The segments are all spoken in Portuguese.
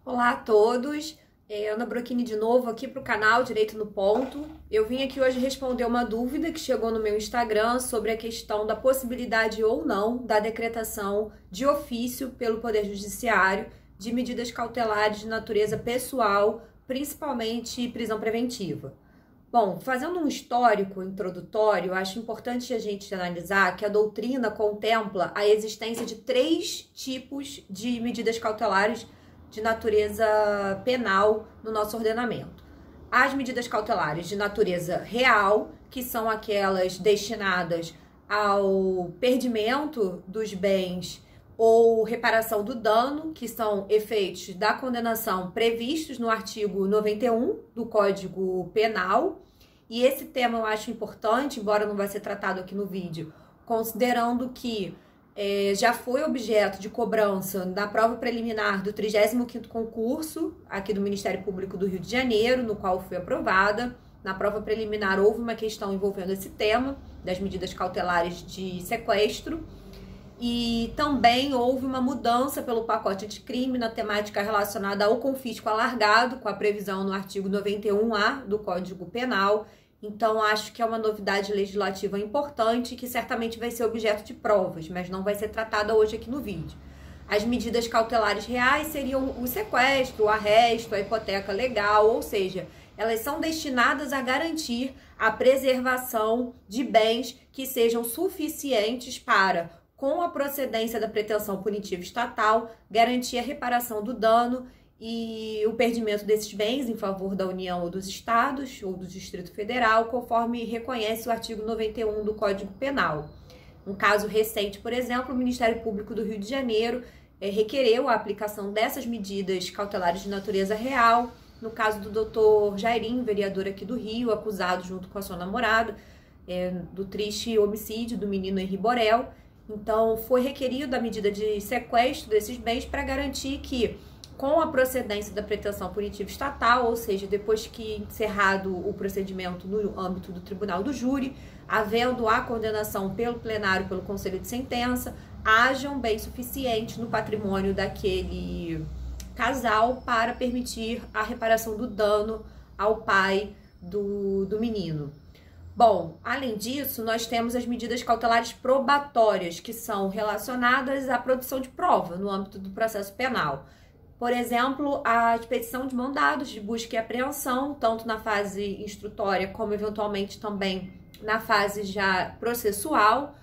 Olá a todos, Ana Brochini de novo aqui para o canal Direito no Ponto. Eu vim aqui hoje responder uma dúvida que chegou no meu Instagram sobre a questão da possibilidade ou não da decretação de ofício pelo Poder Judiciário de medidas cautelares de natureza pessoal, principalmente prisão preventiva. Bom, fazendo um histórico introdutório, acho importante a gente analisar que a doutrina contempla a existência de 3 tipos de medidas cautelares de natureza penal no nosso ordenamento. As medidas cautelares de natureza real, que são aquelas destinadas ao perdimento dos bens ou reparação do dano, que são efeitos da condenação previstos no artigo 91 do Código Penal. E esse tema eu acho importante, embora não vai ser tratado aqui no vídeo, considerando que já foi objeto de cobrança na prova preliminar do 35º concurso aqui do Ministério Público do Rio de Janeiro, no qual fui aprovada. Na prova preliminar houve uma questão envolvendo esse tema, das medidas cautelares de sequestro, e também houve uma mudança pelo pacote anticrime na temática relacionada ao confisco alargado, com a previsão no artigo 91A do Código Penal. Então, acho que é uma novidade legislativa importante que certamente vai ser objeto de provas, mas não vai ser tratada hoje aqui no vídeo. As medidas cautelares reais seriam o sequestro, o arresto, a hipoteca legal, ou seja, elas são destinadas a garantir a preservação de bens que sejam suficientes para, com a procedência da pretensão punitiva estatal, garantir a reparação do dano e o perdimento desses bens em favor da União ou dos Estados ou do Distrito Federal, conforme reconhece o artigo 91 do Código Penal. Um caso recente, por exemplo, o Ministério Público do Rio de Janeiro requereu a aplicação dessas medidas cautelares de natureza real, no caso do doutor Jairinho, vereador aqui do Rio, acusado junto com a sua namorada do triste homicídio do menino Henri Borel. Então, foi requerido a medida de sequestro desses bens para garantir que, com a procedência da pretensão punitiva estatal, ou seja, depois que encerrado o procedimento no âmbito do tribunal do júri, havendo a condenação pelo plenário, pelo conselho de sentença, hajam bens suficientes no patrimônio daquele casal para permitir a reparação do dano ao pai do menino. Bom, além disso, nós temos as medidas cautelares probatórias, que são relacionadas à produção de prova no âmbito do processo penal. Por exemplo, a expedição de mandados de busca e apreensão, tanto na fase instrutória como eventualmente também na fase já processual.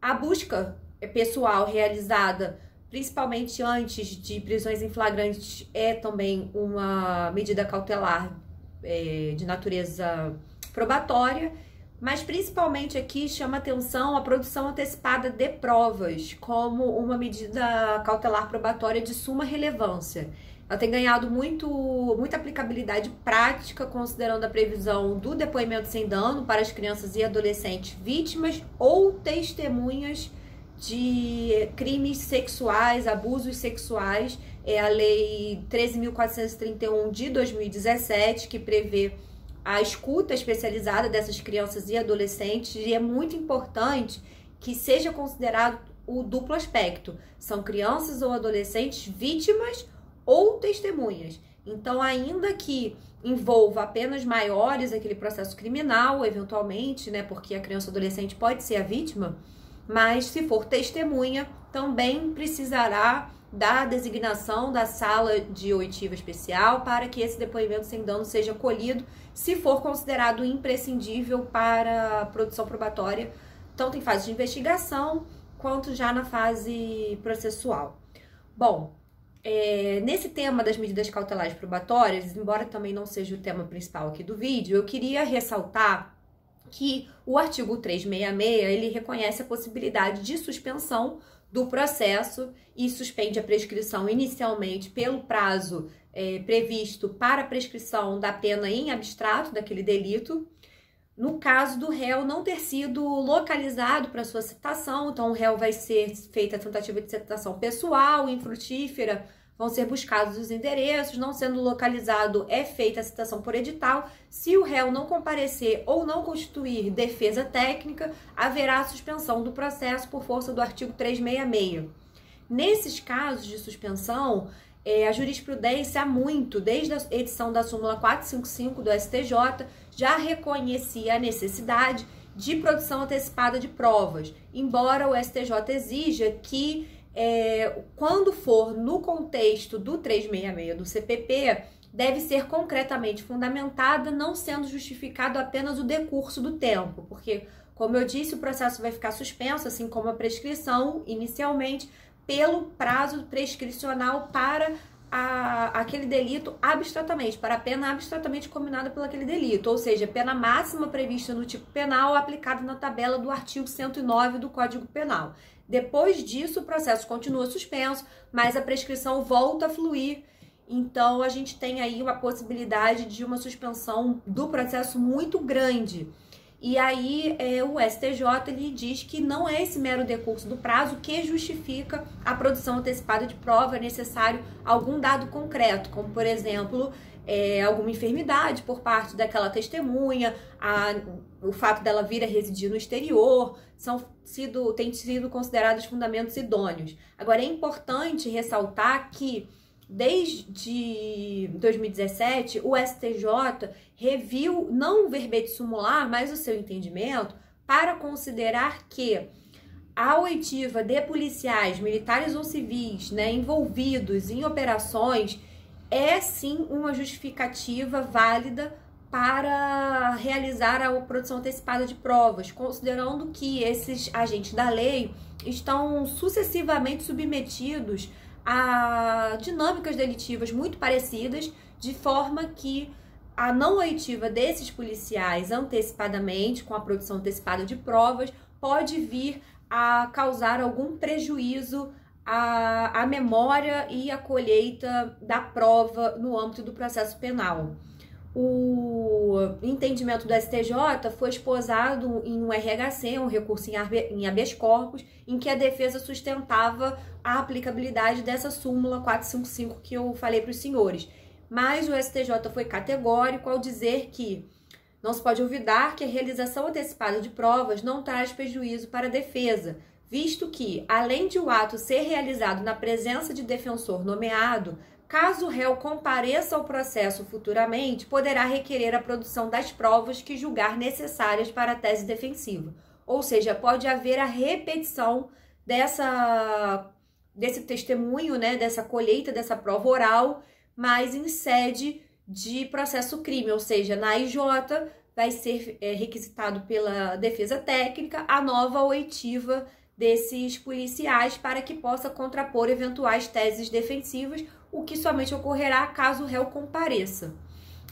A busca pessoal realizada principalmente antes de prisões em flagrantes é também uma medida cautelar de natureza probatória. Mas principalmente aqui chama atenção a produção antecipada de provas como uma medida cautelar probatória de suma relevância. Ela tem ganhado muita aplicabilidade prática, considerando a previsão do depoimento sem dano para as crianças e adolescentes vítimas ou testemunhas de crimes sexuais, abusos sexuais. É a Lei 13.431 de 2017, que prevê a escuta especializada dessas crianças e adolescentes, e é muito importante que seja considerado o duplo aspecto. São crianças ou adolescentes vítimas ou testemunhas. Então, ainda que envolva apenas maiores aquele processo criminal, eventualmente, né, porque a criança ou adolescente pode ser a vítima, mas se for testemunha, também precisará da designação da sala de oitiva especial para que esse depoimento sem dano seja colhido, se for considerado imprescindível para a produção probatória, tanto em fase de investigação quanto já na fase processual. Bom, nesse tema das medidas cautelares probatórias, embora também não seja o tema principal aqui do vídeo, eu queria ressaltar que o artigo 366, ele reconhece a possibilidade de suspensão do processo e suspende a prescrição inicialmente pelo prazo previsto para a prescrição da pena em abstrato daquele delito, no caso do réu não ter sido localizado para sua citação. Então, o réu vai ser feita a tentativa de citação pessoal, infrutífera, vão ser buscados os endereços, não sendo localizado, é feita a citação por edital. Se o réu não comparecer ou não constituir defesa técnica, haverá a suspensão do processo por força do artigo 366. Nesses casos de suspensão, a jurisprudência há muito, desde a edição da súmula 455 do STJ, já reconhecia a necessidade de produção antecipada de provas, embora o STJ exija que, quando for no contexto do 366 do CPP, deve ser concretamente fundamentada, não sendo justificado apenas o decurso do tempo, porque, como eu disse, o processo vai ficar suspenso, assim como a prescrição, inicialmente, pelo prazo prescricional para aquele delito abstratamente, para a pena abstratamente combinada pelo aquele delito, ou seja, pena máxima prevista no tipo penal aplicada na tabela do artigo 109 do Código Penal. Depois disso, o processo continua suspenso, mas a prescrição volta a fluir. Então, a gente tem aí uma possibilidade de uma suspensão do processo muito grande. E aí, o STJ ele diz que não é esse mero decurso do prazo que justifica a produção antecipada de prova, é necessário algum dado concreto, como, por exemplo, alguma enfermidade por parte daquela testemunha, o fato dela vir a residir no exterior, têm sido considerados fundamentos idôneos. Agora, é importante ressaltar que desde 2017, o STJ reviu, não o verbete sumular, mas o seu entendimento, para considerar que a oitiva de policiais, militares ou civis, envolvidos em operações, é sim uma justificativa válida para realizar a produção antecipada de provas, considerando que esses agentes da lei estão sucessivamente submetidos a dinâmicas delitivas muito parecidas, de forma que a não oitiva desses policiais antecipadamente, com a produção antecipada de provas, pode vir a causar algum prejuízo à memória e à colheita da prova no âmbito do processo penal. O entendimento do STJ foi esposado em um RHC, um recurso em habeas corpus, em que a defesa sustentava a aplicabilidade dessa súmula 455 que eu falei para os senhores. Mas o STJ foi categórico ao dizer que não se pode olvidar que a realização antecipada de provas não traz prejuízo para a defesa, visto que, além de o ato ser realizado na presença de defensor nomeado, caso o réu compareça ao processo futuramente, poderá requerer a produção das provas que julgar necessárias para a tese defensiva. Ou seja, pode haver a repetição desse testemunho, dessa colheita, dessa prova oral, mas em sede de processo crime, ou seja, na IJ vai ser requisitado pela defesa técnica a nova oitiva desses policiais para que possa contrapor eventuais teses defensivas, o que somente ocorrerá caso o réu compareça,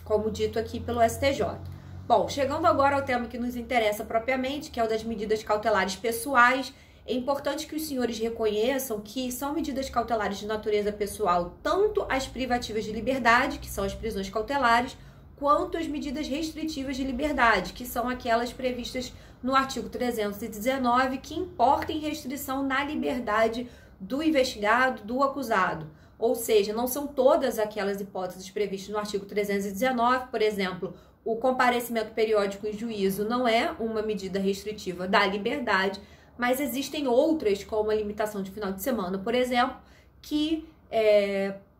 como dito aqui pelo STJ. Bom, chegando agora ao tema que nos interessa propriamente, que é o das medidas cautelares pessoais, é importante que os senhores reconheçam que são medidas cautelares de natureza pessoal tanto as privativas de liberdade, que são as prisões cautelares, quanto as medidas restritivas de liberdade, que são aquelas previstas no artigo 319, que importam restrição na liberdade do investigado, do acusado. Ou seja, não são todas aquelas hipóteses previstas no artigo 319, por exemplo, o comparecimento periódico em juízo não é uma medida restritiva da liberdade, mas existem outras, como a limitação de final de semana, por exemplo, que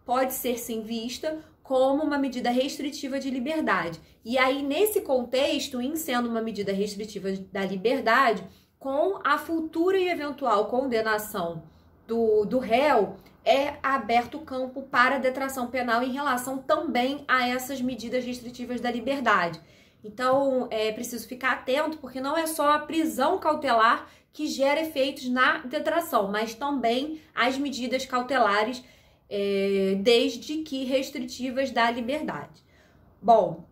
pode ser sim vista como uma medida restritiva de liberdade. E aí, nesse contexto, em sendo uma medida restritiva da liberdade, com a futura e eventual condenação do réu, é aberto o campo para detração penal em relação também a essas medidas restritivas da liberdade. Então, é preciso ficar atento, porque não é só a prisão cautelar que gera efeitos na detração, mas também as medidas cautelares, desde que restritivas da liberdade. Bom,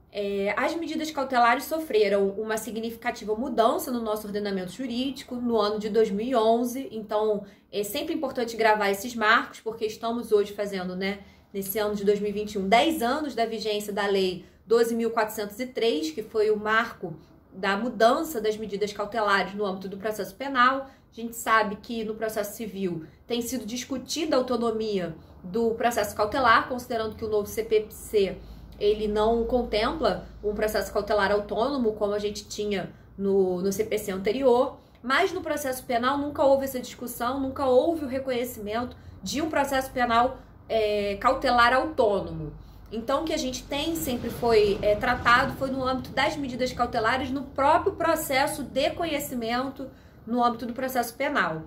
as medidas cautelares sofreram uma significativa mudança no nosso ordenamento jurídico no ano de 2011, então é sempre importante gravar esses marcos, porque estamos hoje fazendo, nesse ano de 2021, 10 anos da vigência da Lei 12.403, que foi o marco da mudança das medidas cautelares no âmbito do processo penal. A gente sabe que no processo civil tem sido discutida a autonomia do processo cautelar, considerando que o novo CPC ele não contempla um processo cautelar autônomo, como a gente tinha no CPC anterior, mas no processo penal nunca houve essa discussão, nunca houve o reconhecimento de um processo penal cautelar autônomo. Então, o que a gente tem sempre foi tratado foi no âmbito das medidas cautelares no próprio processo de conhecimento, no âmbito do processo penal.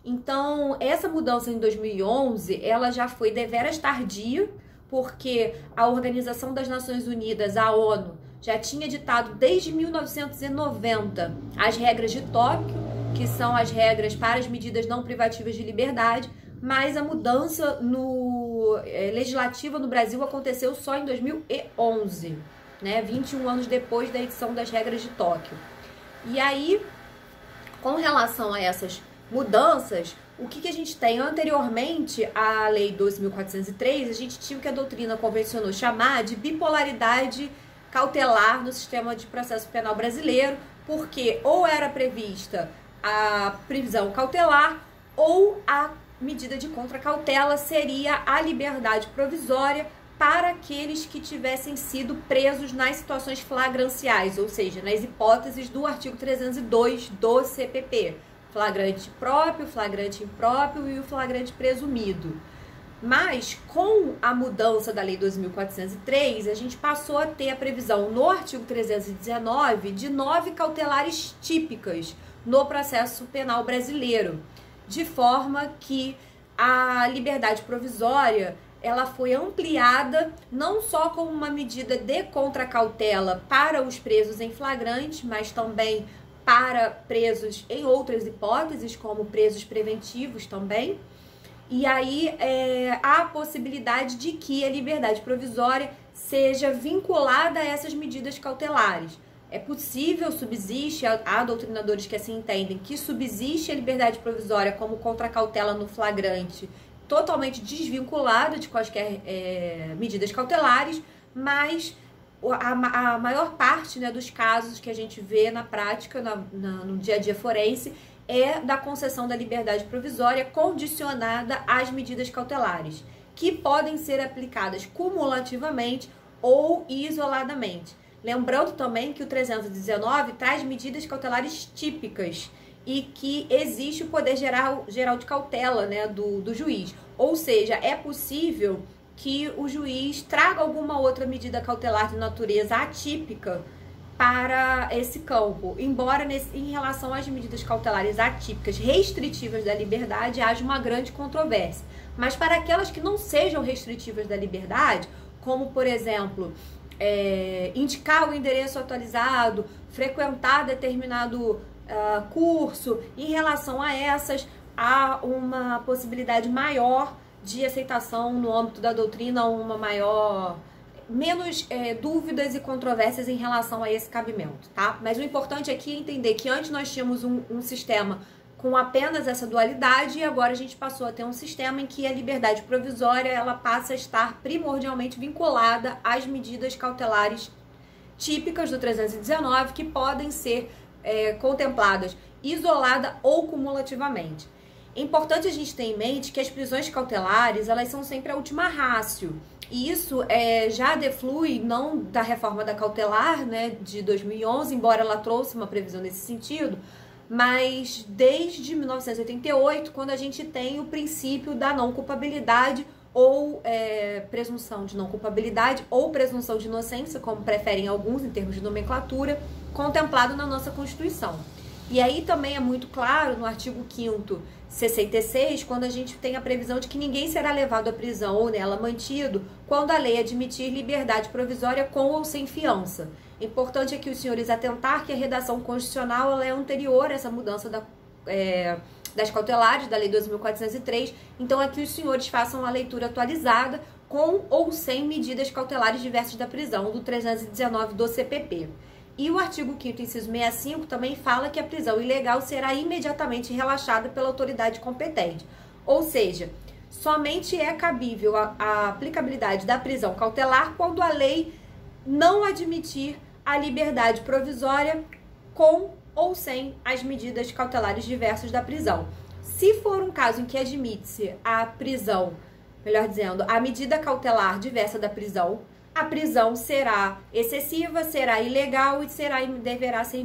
Então, essa mudança em 2011, ela já foi deveras tardia, porque a Organização das Nações Unidas, a ONU, já tinha ditado desde 1990 as regras de Tóquio, que são as regras para as medidas não privativas de liberdade, mas a mudança legislativa no Brasil aconteceu só em 2011, né? 21 anos depois da edição das regras de Tóquio. E aí, com relação a essas mudanças, o que a gente tem? Anteriormente à Lei 12.403, a gente tinha o que a doutrina convencionou chamar de bipolaridade cautelar no sistema de processo penal brasileiro, porque ou era prevista a prisão cautelar ou a medida de contracautela seria a liberdade provisória para aqueles que tivessem sido presos nas situações flagranciais, ou seja, nas hipóteses do artigo 302 do CPP, flagrante próprio, flagrante impróprio e o flagrante presumido. Mas, com a mudança da Lei 2.403, a gente passou a ter a previsão no artigo 319 de 9 cautelares típicas no processo penal brasileiro, de forma que a liberdade provisória ela foi ampliada não só como uma medida de contracautela para os presos em flagrante, mas também para presos em outras hipóteses, como presos preventivos também. E aí há a possibilidade de que a liberdade provisória seja vinculada a essas medidas cautelares. É possível, subsiste, há doutrinadores que assim entendem, que subsiste a liberdade provisória como contracautela no flagrante, totalmente desvinculada de quaisquer medidas cautelares, mas a maior parte, né, dos casos que a gente vê na prática, no dia a dia forense, é da concessão da liberdade provisória condicionada às medidas cautelares, que podem ser aplicadas cumulativamente ou isoladamente. Lembrando também que o 319 traz medidas cautelares típicas e que existe o poder geral de cautela, né, do juiz. Ou seja, é possível que o juiz traga alguma outra medida cautelar de natureza atípica para esse campo, embora em relação às medidas cautelares atípicas restritivas da liberdade haja uma grande controvérsia. Mas para aquelas que não sejam restritivas da liberdade, como por exemplo, indicar o endereço atualizado, frequentar determinado curso, em relação a essas, há uma possibilidade maior de aceitação no âmbito da doutrina, menos dúvidas e controvérsias em relação a esse cabimento, tá? Mas o importante aqui é entender que antes nós tínhamos um sistema com apenas essa dualidade e agora a gente passou a ter um sistema em que a liberdade provisória ela passa a estar primordialmente vinculada às medidas cautelares típicas do 319 que podem ser contempladas isolada ou cumulativamente. É importante a gente ter em mente que as prisões cautelares elas são sempre a última ratio. E isso já deflui, não da reforma da cautelar, né, de 2011, embora ela trouxe uma previsão nesse sentido, mas desde 1988, quando a gente tem o princípio da não culpabilidade ou presunção de não culpabilidade ou presunção de inocência, como preferem alguns em termos de nomenclatura, contemplado na nossa Constituição. E aí também é muito claro no artigo 5º 66, quando a gente tem a previsão de que ninguém será levado à prisão ou nela mantido quando a lei admitir liberdade provisória com ou sem fiança. Importante aqui os senhores atentar que a redação constitucional ela é anterior a essa mudança das cautelares da lei 2.403, então aqui os senhores façam a leitura atualizada com ou sem medidas cautelares diversas da prisão do 319 do CPP. E o artigo 5º, inciso 65, também fala que a prisão ilegal será imediatamente relaxada pela autoridade competente. Ou seja, somente é cabível a aplicabilidade da prisão cautelar quando a lei não admitir a liberdade provisória com ou sem as medidas cautelares diversas da prisão. Se for um caso em que admite-se a prisão, melhor dizendo, a medida cautelar diversa da prisão, a prisão será excessiva, será ilegal e deverá ser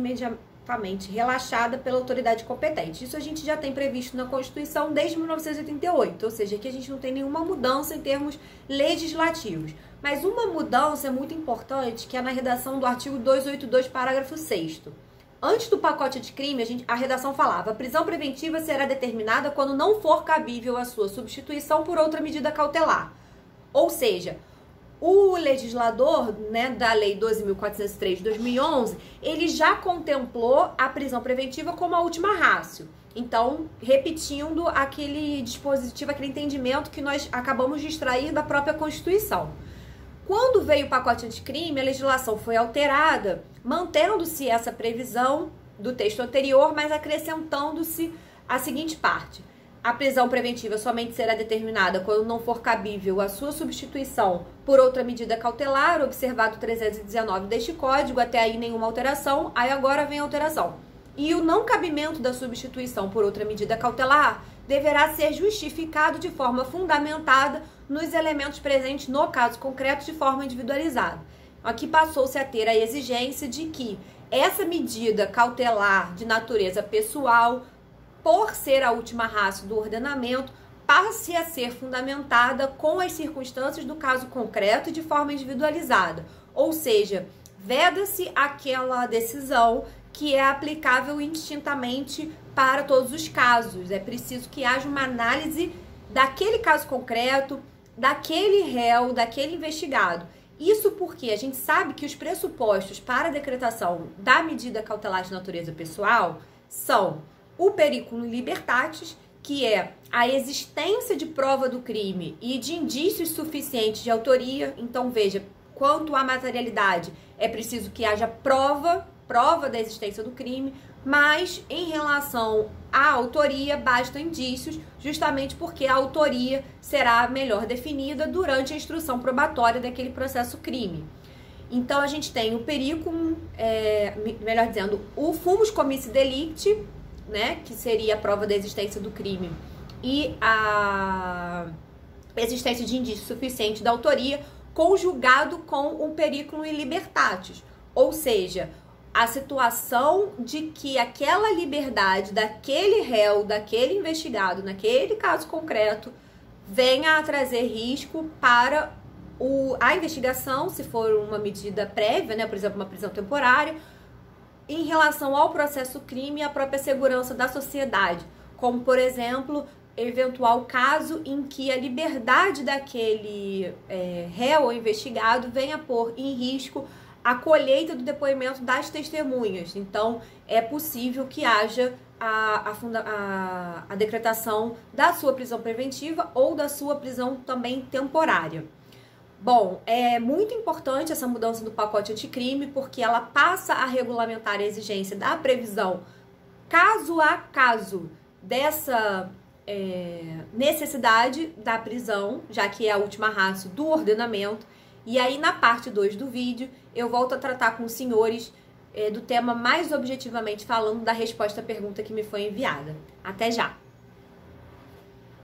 imediatamente relaxada pela autoridade competente. Isso a gente já tem previsto na Constituição desde 1988, ou seja, aqui a gente não tem nenhuma mudança em termos legislativos. Mas uma mudança é muito importante, que é na redação do artigo 282, parágrafo 6º. Antes do pacote anticrime, a redação falava: a prisão preventiva será determinada quando não for cabível a sua substituição por outra medida cautelar. Ou seja, o legislador, né, da Lei 12.403 de 2011, ele já contemplou a prisão preventiva como a última ratio. Então, repetindo aquele dispositivo, aquele entendimento que nós acabamos de extrair da própria Constituição. Quando veio o pacote anticrime, a legislação foi alterada, mantendo-se essa previsão do texto anterior, mas acrescentando-se a seguinte parte: a prisão preventiva somente será determinada quando não for cabível a sua substituição por outra medida cautelar, observado 319 deste Código. Até aí nenhuma alteração, aí agora vem a alteração. E o não cabimento da substituição por outra medida cautelar deverá ser justificado de forma fundamentada nos elementos presentes no caso concreto de forma individualizada. Aqui passou-se a ter a exigência de que essa medida cautelar de natureza pessoal, por ser a última ratio do ordenamento, passe a ser fundamentada com as circunstâncias do caso concreto e de forma individualizada. Ou seja, veda-se aquela decisão que é aplicável indistintamente para todos os casos. É preciso que haja uma análise daquele caso concreto, daquele réu, daquele investigado. Isso porque a gente sabe que os pressupostos para a decretação da medida cautelar de natureza pessoal são o periculum libertatis, que é a existência de prova do crime e de indícios suficientes de autoria. Então, veja, quanto à materialidade, é preciso que haja prova da existência do crime, mas em relação à autoria, basta indícios, justamente porque a autoria será melhor definida durante a instrução probatória daquele processo crime. Então, a gente tem o periculum, melhor dizendo, o fumus commissi delicti, né, que seria a prova da existência do crime, e a existência de indício suficiente da autoria, conjugado com o periculum libertatis, ou seja, a situação de que aquela liberdade daquele réu, daquele investigado, naquele caso concreto, venha a trazer risco para a investigação, se for uma medida prévia, né, por exemplo, uma prisão temporária, em relação ao processo crime e à própria segurança da sociedade, como, por exemplo, eventual caso em que a liberdade daquele réu ou investigado venha pôr em risco a colheita do depoimento das testemunhas. Então, é possível que haja a decretação da sua prisão preventiva ou da sua prisão também temporária. Bom, é muito importante essa mudança do pacote anticrime, porque ela passa a regulamentar a exigência da previsão caso a caso dessa necessidade da prisão, já que é a última ratio do ordenamento. E aí, na parte 2 do vídeo, eu volto a tratar com os senhores do tema mais objetivamente falando da resposta à pergunta que me foi enviada. Até já!